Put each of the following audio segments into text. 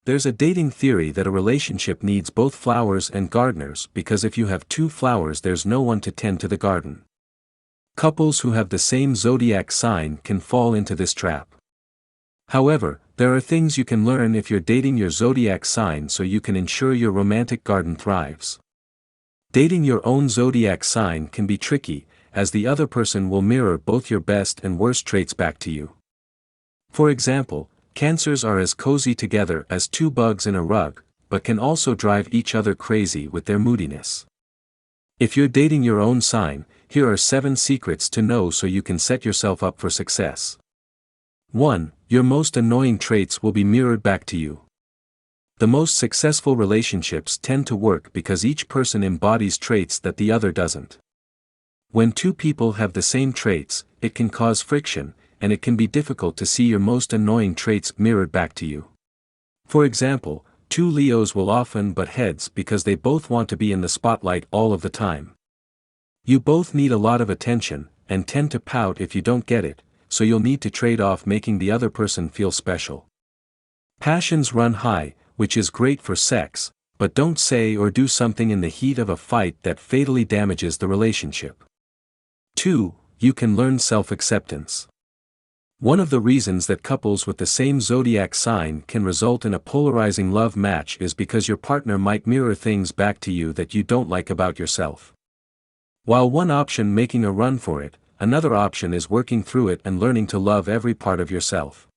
There's a dating theory that a relationship needs both flowers and gardeners because if you have two flowers there's no one to tend to the garden. Couples who have the same zodiac sign can fall into this trap. However, there are things you can learn if you're dating your zodiac sign so you can ensure your romantic garden thrives. Dating your own zodiac sign can be tricky, as the other person will mirror both your best and worst traits back to you. For example, Cancers are as cozy together as two bugs in a rug, but can also drive each other crazy with their moodiness. If you're dating your own sign, here are 7 secrets to know so you can set yourself up for success. 1. Your most annoying traits will be mirrored back to you. The most successful relationships tend to work because each person embodies traits that the other doesn't. When two people have the same traits, it can cause friction, and it can be difficult to see your most annoying traits mirrored back to you. For example, two Leos will often butt heads because they both want to be in the spotlight all of the time. You both need a lot of attention, and tend to pout if you don't get it, so you'll need to trade off making the other person feel special. Passions run high, which is great for sex, but don't say or do something in the heat of a fight that fatally damages the relationship. 2. You can learn self-acceptance. One of the reasons that couples with the same zodiac sign can result in a polarizing love match is because your partner might mirror things back to you that you don't like about yourself. While one option making a run for it, another option is working through it and learning to love every part of yourself.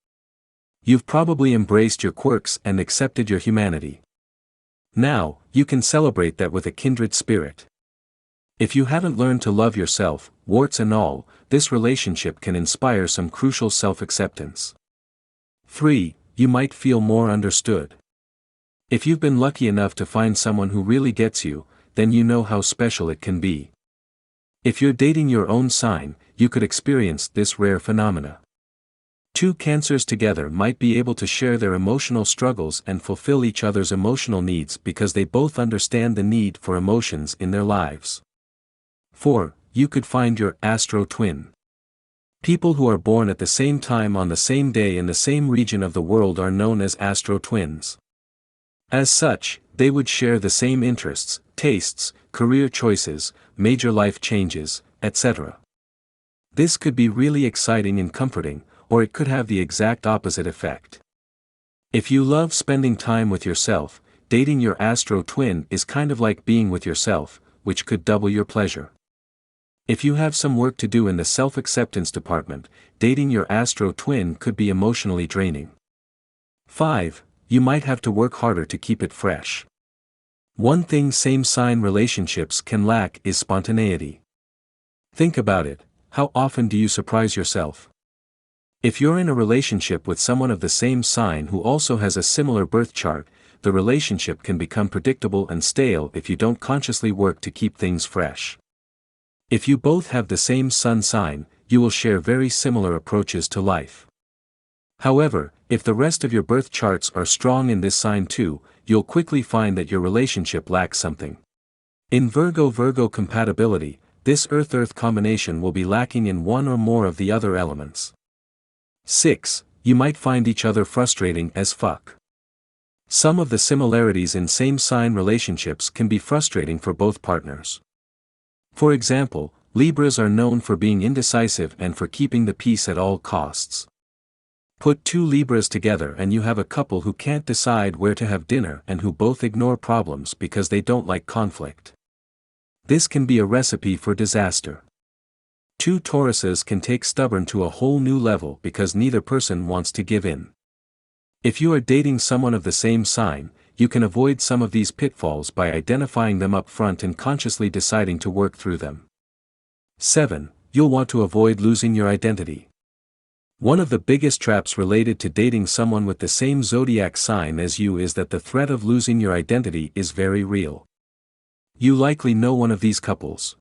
You've probably embraced your quirks and accepted your humanity. Now, you can celebrate that with a kindred spirit. If you haven't learned to love yourself, warts and all, this relationship can inspire some crucial self-acceptance. 3. You might feel more understood. If you've been lucky enough to find someone who really gets you, then you know how special it can be. If you're dating your own sign, you could experience this rare phenomena. Two Cancers together might be able to share their emotional struggles and fulfill each other's emotional needs because they both understand the need for emotions in their lives. 4. You could find your astro twin. People who are born at the same time on the same day in the same region of the world are known as astro twins. As such, they would share the same interests, tastes, career choices, major life changes, etc. This could be really exciting and comforting, or it could have the exact opposite effect. If you love spending time with yourself, dating your astro twin is kind of like being with yourself, which could double your pleasure. If you have some work to do in the self-acceptance department, dating your astro twin could be emotionally draining. 5. You might have to work harder to keep it fresh. One thing same-sign relationships can lack is spontaneity. Think about it, how often do you surprise yourself? If you're in a relationship with someone of the same sign who also has a similar birth chart, the relationship can become predictable and stale if you don't consciously work to keep things fresh. If you both have the same sun sign, you will share very similar approaches to life. However, if the rest of your birth charts are strong in this sign too, you'll quickly find that your relationship lacks something. In Virgo-Virgo compatibility, this Earth-Earth combination will be lacking in one or more of the other elements. 6. You might find each other frustrating as fuck. Some of the similarities in same-sign relationships can be frustrating for both partners. For example, Libras are known for being indecisive and for keeping the peace at all costs. Put two Libras together and you have a couple who can't decide where to have dinner and who both ignore problems because they don't like conflict. This can be a recipe for disaster. Two Tauruses can take stubborn to a whole new level because neither person wants to give in. If you are dating someone of the same sign, you can avoid some of these pitfalls by identifying them up front and consciously deciding to work through them. 7. You'll want to avoid losing your identity. One of the biggest traps related to dating someone with the same zodiac sign as you is that the threat of losing your identity is very real. You likely know one of these couples.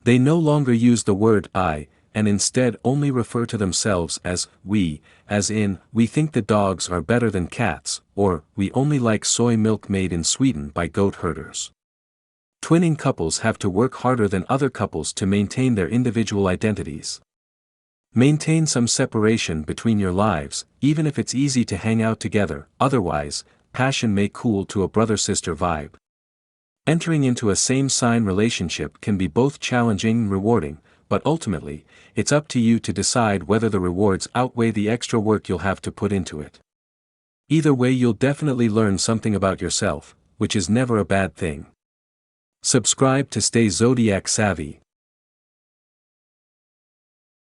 They no longer use the word I, and instead only refer to themselves as we, as in, we think the dogs are better than cats, or we only like soy milk made in Sweden by goat herders. Twinning couples have to work harder than other couples to maintain their individual identities. Maintain some separation between your lives, even if it's easy to hang out together, otherwise, passion may cool to a brother-sister vibe. Entering into a same-sign relationship can be both challenging and rewarding, but ultimately, it's up to you to decide whether the rewards outweigh the extra work you'll have to put into it. Either way, you'll definitely learn something about yourself, which is never a bad thing. Subscribe to stay Zodiac savvy.